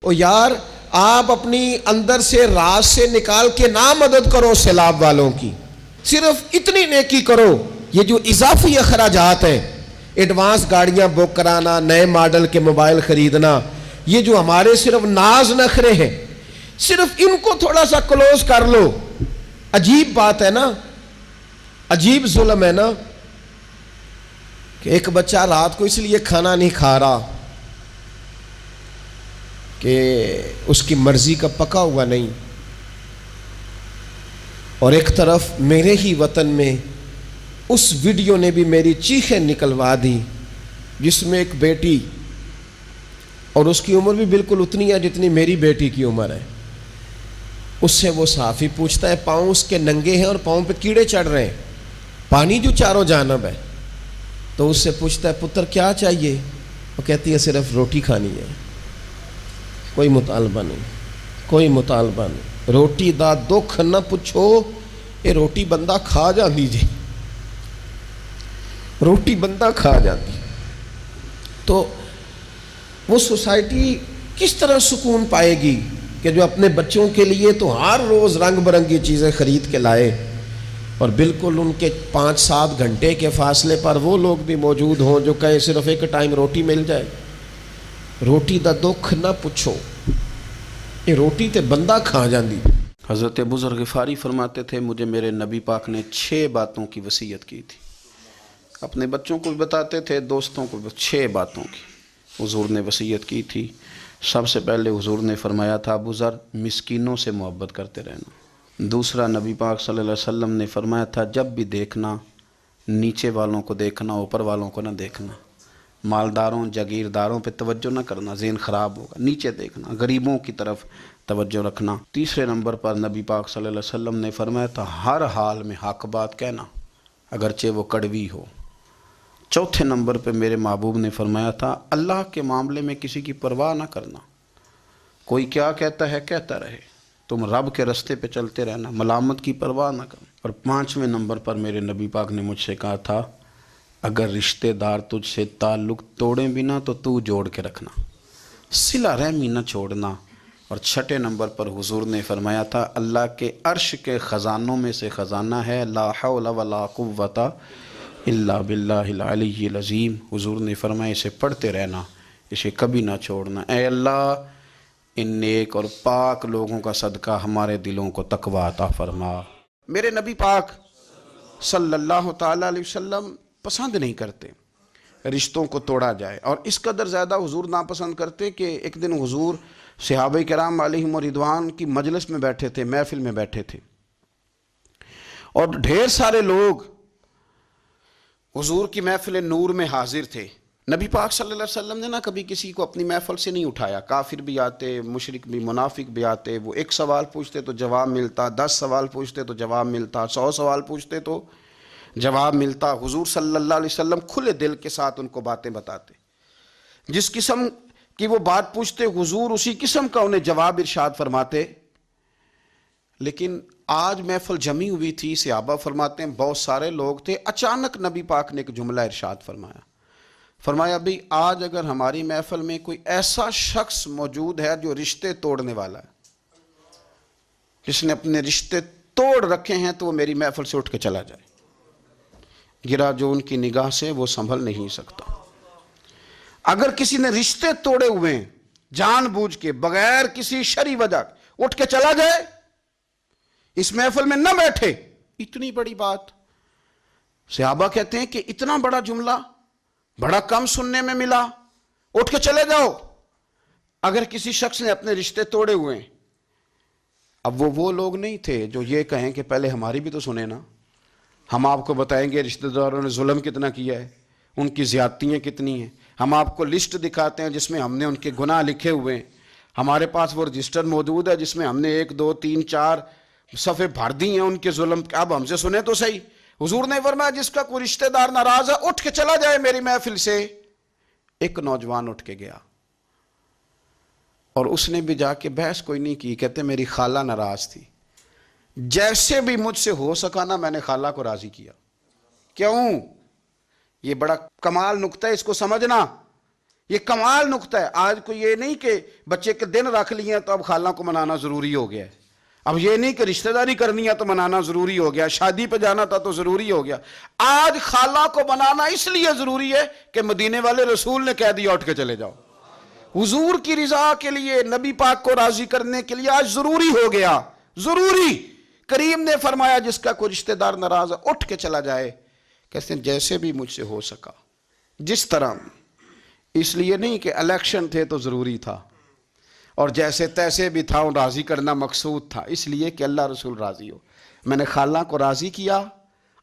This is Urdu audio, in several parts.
او یار آپ اپنی اندر سے راز سے نکال کے نہ مدد کرو سیلاب والوں کی، صرف اتنی نیکی کرو. یہ جو اضافی اخراجات ہیں، ایڈوانس گاڑیاں بک کرانا، نئے ماڈل کے موبائل خریدنا، یہ جو ہمارے صرف ناز نخرے ہیں، صرف ان کو تھوڑا سا کلوز کر لو. عجیب بات ہے نا، عجیب ظلم ہے نا کہ ایک بچہ رات کو اس لیے کھانا نہیں کھا رہا کہ اس کی مرضی کا پکا ہوا نہیں، اور ایک طرف میرے ہی وطن میں اس ویڈیو نے بھی میری چیخیں نکلوا دی جس میں ایک بیٹی، اور اس کی عمر بھی بالکل اتنی ہے جتنی میری بیٹی کی عمر ہے، اس سے وہ صحافی پوچھتا ہے پاؤں اس کے ننگے ہیں اور پاؤں پہ کیڑے چڑھ رہے ہیں، پانی جو چاروں جانب ہے، تو اس سے پوچھتا ہے پتر کیا چاہیے؟ وہ کہتی ہے صرف روٹی کھانی ہے، کوئی مطالبہ نہیں، کوئی مطالبہ نہیں. روٹی دا دکھ نہ پوچھو، یہ روٹی بندہ کھا جاندی جی، روٹی بندہ کھا جاتی. تو وہ سوسائٹی کس طرح سکون پائے گی کہ جو اپنے بچوں کے لیے تو ہر روز رنگ برنگی چیزیں خرید کے لائے، اور بالکل ان کے 5-7 گھنٹے کے فاصلے پر وہ لوگ بھی موجود ہوں جو کہیں صرف ایک ٹائم روٹی مل جائے. روٹی دا دکھ نہ پوچھو، یہ روٹی تے بندہ کھا جاندی. حضرت ابو ذر غفاری فرماتے تھے مجھے میرے نبی پاک نے 6 باتوں کی وصیت کی تھی. اپنے بچوں کو بھی بتاتے تھے، دوستوں کو بھی. 6 باتوں کی حضور نے وصیت کی تھی. سب سے پہلے حضور نے فرمایا تھا ابو ذر مسکینوں سے محبت کرتے رہنا. دوسرا نبی پاک صلی اللہ علیہ وسلم نے فرمایا تھا جب بھی دیکھنا نیچے والوں کو دیکھنا، اوپر والوں کو نہ دیکھنا. مالداروں جاگیرداروں پہ توجہ نہ کرنا، ذہن خراب ہوگا. نیچے دیکھنا، غریبوں کی طرف توجہ رکھنا. تیسرے نمبر پر نبی پاک صلی اللہ علیہ وسلم نے فرمایا تھا ہر حال میں حق بات کہنا اگرچہ وہ کڑوی ہو. چوتھے نمبر پہ میرے محبوب نے فرمایا تھا اللہ کے معاملے میں کسی کی پرواہ نہ کرنا، کوئی کیا کہتا ہے کہتا رہے، تم رب کے رستے پہ چلتے رہنا، ملامت کی پرواہ نہ کرنا. اور 5ویں نمبر پر میرے نبی پاک نے مجھ سے کہا تھا اگر رشتہ دار تجھ سے تعلق توڑیں بھی نہ تو تو جوڑ کے رکھنا، صلہ رحمی نہ چھوڑنا. اور 6 نمبر پر حضور نے فرمایا تھا اللہ کے عرش کے خزانوں میں سے خزانہ ہے لا حول ولا قوت الا باللہ العلی العظیم. حضور نے فرمایا اسے پڑھتے رہنا، اسے کبھی نہ چھوڑنا. اے اللہ ان نیک اور پاک لوگوں کا صدقہ ہمارے دلوں کو تقوی عطا فرما. میرے نبی پاک صلی اللہ تعالیٰ علیہ وسلم پسند نہیں کرتے رشتوں کو توڑا جائے، اور اس قدر زیادہ حضور ناپسند کرتے کہ ایک دن حضور صحابہ کرام علیہم رضوان کی مجلس میں بیٹھے تھے، محفل میں بیٹھے تھے، اور ڈھیر سارے لوگ حضور کی محفل نور میں حاضر تھے. نبی پاک صلی اللہ علیہ وسلم نے نہ کبھی کسی کو اپنی محفل سے نہیں اٹھایا. کافر بھی آتے، مشرک بھی، منافق بھی آتے، وہ 1 سوال پوچھتے تو جواب ملتا، 10 سوال پوچھتے تو جواب ملتا، 100 سوال پوچھتے تو جواب ملتا. حضور صلی اللہ علیہ وسلم کھلے دل کے ساتھ ان کو باتیں بتاتے، جس قسم کی وہ بات پوچھتے حضور اسی قسم کا انہیں جواب ارشاد فرماتے. لیکن آج محفل جمی ہوئی تھی، صحابہ فرماتے ہیں بہت سارے لوگ تھے، اچانک نبی پاک نے ایک جملہ ارشاد فرمایا بھئی آج اگر ہماری محفل میں کوئی ایسا شخص موجود ہے جو رشتے توڑنے والا ہے، جس نے اپنے رشتے توڑ رکھے ہیں، تو وہ میری محفل سے اٹھ کے چلا جائے. گرا جو ان کی نگاہ سے وہ سنبھل نہیں سکتا. اگر کسی نے رشتے توڑے ہوئے ہیں جان بوجھ کے بغیر کسی شرعی وجہ اٹھ کے چلا جائے، اس محفل میں نہ بیٹھے. اتنی بڑی بات. صحابہ کہتے ہیں کہ اتنا بڑا جملہ بڑا کم سننے میں ملا، اٹھ کے چلے جاؤ. اگر کسی شخص نے اپنے رشتے توڑے ہوئے ہیں، اب وہ لوگ نہیں تھے جو یہ کہیں کہ پہلے ہماری بھی تو سنیں نا، ہم آپ کو بتائیں گے رشتہ داروں نے ظلم کتنا کیا ہے، ان کی زیادتیاں کتنی ہیں. ہم آپ کو لسٹ دکھاتے ہیں جس میں ہم نے ان کے گناہ لکھے ہوئے ہیں. ہمارے پاس وہ رجسٹر موجود ہے جس میں ہم نے 1 2 3 4 صفحے بھر دی ہیں ان کے ظلم. اب ہم سے سنیں تو صحیح. حضور نے فرمایا جس کا کوئی رشتہ دار ناراض ہے اٹھ کے چلا جائے میری محفل سے. ایک نوجوان اٹھ کے گیا اور اس نے بھی جا کے بحث کوئی نہیں کی. کہتے میری خالہ ناراض تھی، جیسے بھی مجھ سے ہو سکا نا میں نے خالہ کو راضی کیا. کیوں؟ یہ بڑا کمال نقطہ ہے، اس کو سمجھنا. یہ کمال نقطہ ہے. آج کو یہ نہیں کہ بچے کے دن رکھ لیے تو اب خالہ کو منانا ضروری ہو گیا ہے. اب یہ نہیں کہ رشتہ داری کرنی ہے تو منانا ضروری ہو گیا, شادی پہ جانا تھا تو ضروری ہو گیا. آج خالہ کو منانا اس لیے ضروری ہے کہ مدینے والے رسول نے کہہ دیا اٹھ کے چلے جاؤ. حضور کی رضا کے لیے, نبی پاک کو راضی کرنے کے لیے آج ضروری ہو گیا. ضروری. کریم نے فرمایا جس کا کوئی رشتہ دار ناراض ہے اٹھ کے چلا جائے. کہتے ہیں جیسے بھی مجھ سے ہو سکا, جس طرح. اس لیے نہیں کہ الیکشن تھے تو ضروری تھا, اور جیسے تیسے بھی تھا راضی کرنا مقصود تھا. اس لیے کہ اللہ رسول راضی ہو. میں نے خالہ کو راضی کیا,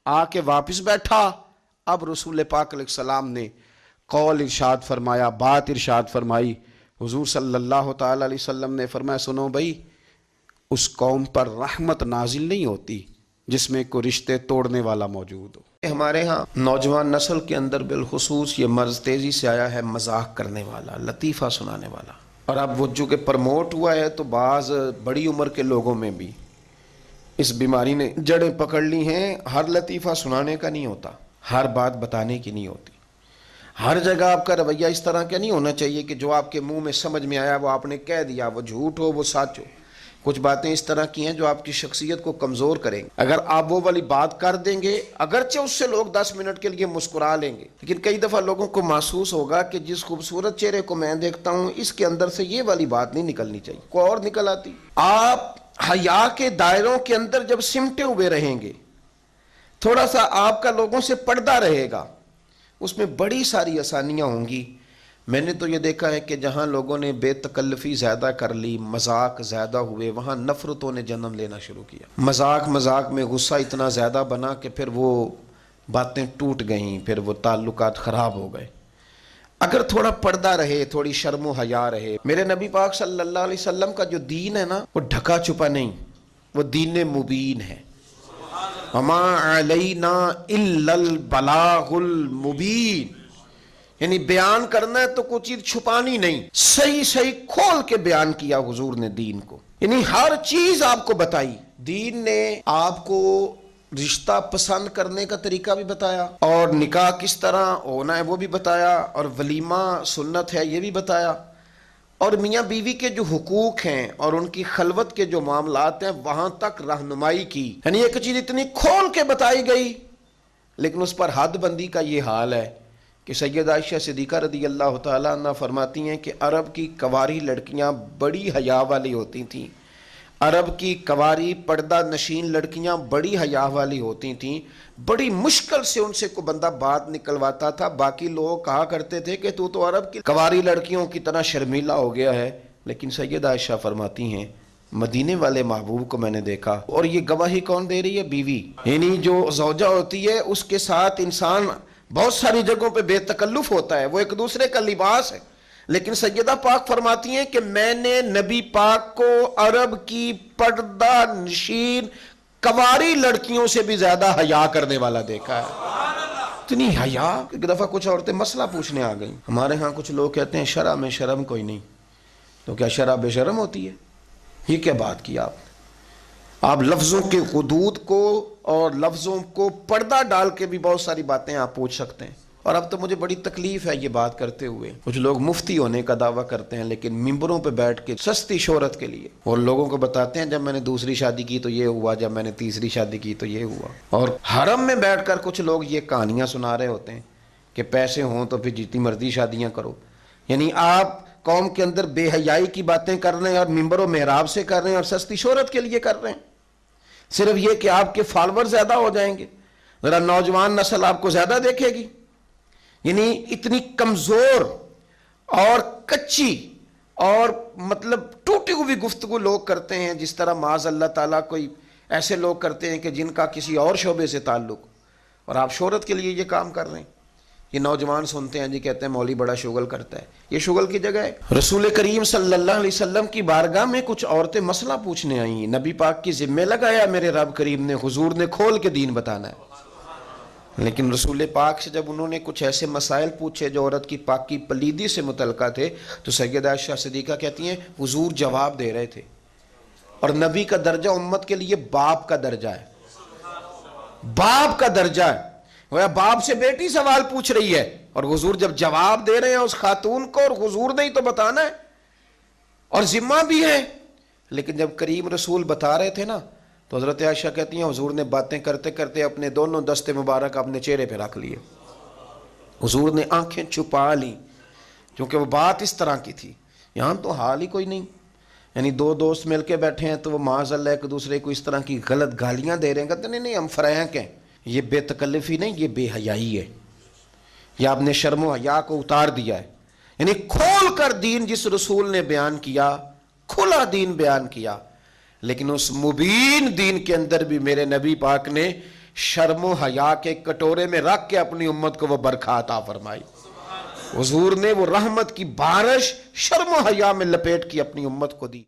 آ کے واپس بیٹھا. اب رسول پاک علیہ السلام نے قول ارشاد فرمایا, بات ارشاد فرمائی. حضور صلی اللہ تعالی علیہ وسلم نے فرمایا سنو بھائی, اس قوم پر رحمت نازل نہیں ہوتی جس میں کوئی رشتے توڑنے والا موجود ہو. ہمارے ہاں نوجوان نسل کے اندر بالخصوص یہ مرض تیزی سے آیا ہے, مذاق کرنے والا, لطیفہ سنانے والا. اور اب وہ جو کہ پرموٹ ہوا ہے تو بعض بڑی عمر کے لوگوں میں بھی اس بیماری نے جڑیں پکڑ لی ہیں. ہر لطیفہ سنانے کا نہیں ہوتا, ہر بات بتانے کی نہیں ہوتی. ہر جگہ آپ کا رویہ اس طرح کا نہیں ہونا چاہیے کہ جو آپ کے منہ میں سمجھ میں آیا وہ آپ نے کہہ دیا, وہ جھوٹ ہو وہ سچ ہو. کچھ باتیں اس طرح کی ہیں جو آپ کی شخصیت کو کمزور کریں گے. اگر آپ وہ والی بات کر دیں گے, اگرچہ اس سے لوگ 10 منٹ کے لیے مسکرا لیں گے, لیکن کئی دفعہ لوگوں کو محسوس ہوگا کہ جس خوبصورت چہرے کو میں دیکھتا ہوں اس کے اندر سے یہ والی بات نہیں نکلنی چاہیے, کوئی اور نکل آتی. آپ حیا کے دائروں کے اندر جب سمٹے ہوئے رہیں گے, تھوڑا سا آپ کا لوگوں سے پردہ رہے گا, اس میں بڑی ساری آسانیاں ہوں گی. میں نے تو یہ دیکھا ہے کہ جہاں لوگوں نے بے تکلفی زیادہ کر لی, مذاق زیادہ ہوئے, وہاں نفرتوں نے جنم لینا شروع کیا. مذاق میں غصہ اتنا زیادہ بنا کہ پھر وہ باتیں ٹوٹ گئیں, پھر وہ تعلقات خراب ہو گئے. اگر تھوڑا پردہ رہے, تھوڑی شرم و حیا رہے. میرے نبی پاک صلی اللہ علیہ وسلم کا جو دین ہے نا, وہ ڈھکا چھپا نہیں, وہ دین مبین ہے. وما علینا الا البلاغ المبین, یعنی بیان کرنا ہے تو کوئی چیز چھپانی نہیں, صحیح کھول کے بیان کیا حضور نے دین کو. یعنی ہر چیز آپ کو بتائی. دین نے آپ کو رشتہ پسند کرنے کا طریقہ بھی بتایا, اور نکاح کس طرح ہونا ہے وہ بھی بتایا, اور ولیمہ سنت ہے یہ بھی بتایا, اور میاں بیوی کے جو حقوق ہیں اور ان کی خلوت کے جو معاملات ہیں وہاں تک رہنمائی کی. یعنی ایک چیز اتنی کھول کے بتائی گئی, لیکن اس پر حد بندی کا یہ حال ہے کہ سیدہ عائشہ صدیقہ رضی اللہ تعالیٰ عنہ فرماتی ہیں کہ عرب کی کنواری لڑکیاں بڑی حیا والی ہوتی تھیں. عرب کی کنواری پردہ نشین لڑکیاں بڑی حیا والی ہوتی تھیں. بڑی مشکل سے ان سے کوئی بندہ بات نکلواتا تھا. باقی لوگ کہا کرتے تھے کہ تو عرب کی کنواری لڑکیوں کی طرح شرمیلا ہو گیا ہے. لیکن سیدہ عائشہ فرماتی ہیں مدینے والے محبوب کو میں نے دیکھا, اور یہ گواہی کون دے رہی ہے؟ بیوی. یعنی جو زوجہ ہوتی ہے اس کے ساتھ انسان بہت ساری جگہوں پہ بے تکلف ہوتا ہے, وہ ایک دوسرے کا لباس ہے. لیکن سیدہ پاک فرماتی ہیں کہ میں نے نبی پاک کو عرب کی پردہ نشین کنواری لڑکیوں سے بھی زیادہ حیا کرنے والا دیکھا ہے. اتنی حیا. ایک دفعہ کچھ عورتیں مسئلہ پوچھنے آ گئیں. ہمارے ہاں کچھ لوگ کہتے ہیں شرع میں شرم کوئی نہیں, تو کیا شرع بے شرم ہوتی ہے؟ یہ کیا بات کی آپ لفظوں کے حدود کو اور لفظوں کو پردہ ڈال کے بھی بہت ساری باتیں آپ پوچھ سکتے ہیں. اور اب تو مجھے بڑی تکلیف ہے یہ بات کرتے ہوئے. کچھ لوگ مفتی ہونے کا دعویٰ کرتے ہیں لیکن ممبروں پہ بیٹھ کے سستی شہرت کے لیے اور لوگوں کو بتاتے ہیں جب میں نے دوسری شادی کی تو یہ ہوا, جب میں نے تیسری شادی کی تو یہ ہوا. اور حرم میں بیٹھ کر کچھ لوگ یہ کہانیاں سنا رہے ہوتے ہیں کہ پیسے ہوں تو پھر جتنی مرضی شادیاں کرو. یعنی آپ قوم کے اندر بے حیائی کی باتیں کر رہے ہیں اور ممبر و محراب سے کر رہے ہیں اور سستی شہرت کے لیے کر رہے ہیں, صرف یہ کہ آپ کے فالوور زیادہ ہو جائیں گے, ذرا نوجوان نسل آپ کو زیادہ دیکھے گی. یعنی اتنی کمزور اور کچی اور مطلب ٹوٹی ہوئی گفتگو لوگ کرتے ہیں, جس طرح معاذ اللہ تعالیٰ کوئی ایسے لوگ کرتے ہیں کہ جن کا کسی اور شعبے سے تعلق, اور آپ شہرت کے لیے یہ کام کر رہے ہیں. یہ نوجوان سنتے ہیں جی, کہتے ہیں مولوی بڑا شغل کرتا ہے. یہ شغل کی جگہ ہے. رسول کریم صلی اللہ علیہ وسلم کی بارگاہ میں کچھ عورتیں مسئلہ پوچھنے آئیں, نبی پاک کی ذمہ لگایا میرے رب کریم نے, حضور نے کھول کے دین بتانا ہے. لیکن رسول پاک سے جب انہوں نے کچھ ایسے مسائل پوچھے جو عورت کی پاکی پلیدی سے متعلقہ تھے, تو سیدہ عائشہ صدیقہ کہتی ہیں حضور جواب دے رہے تھے. اور نبی کا درجہ امت کے لیے باپ کا درجہ ہے, باپ کا درجہ ہے. باپ سے بیٹی سوال پوچھ رہی ہے اور حضور جب جواب دے رہے ہیں اس خاتون کو، اور حضور نے ہی تو بتانا ہے اور ذمہ بھی ہے، لیکن جب کریم رسول بتا رہے تھے نا تو حضرت عائشہ کہتی ہیں حضور نے باتیں کرتے کرتے اپنے دونوں دستے مبارک اپنے چہرے پہ رکھ لیے، حضور نے آنکھیں چھپا لی، کیونکہ وہ بات اس طرح کی تھی۔ یہاں تو حال ہی کوئی نہیں، یعنی دو دوست مل کے بیٹھے ہیں تو وہ معاذ اللہ ایک دوسرے کو اس طرح کی غلط گالیاں دے رہے ہیں، کہتے نہیں ہم فرینک ہیں۔ یہ بے تکلفی نہیں، یہ بے حیائی ہے، یہ آپ نے شرم و حیا کو اتار دیا ہے، یعنی کھول کر دین جس رسول نے بیان کیا، کھلا دین بیان کیا، لیکن اس مبین دین کے اندر بھی میرے نبی پاک نے شرم و حیا کے کٹورے میں رکھ کے اپنی امت کو وہ برکھا عطا فرمائی۔ حضور نے وہ رحمت کی بارش شرم و حیا میں لپیٹ کی اپنی امت کو دی۔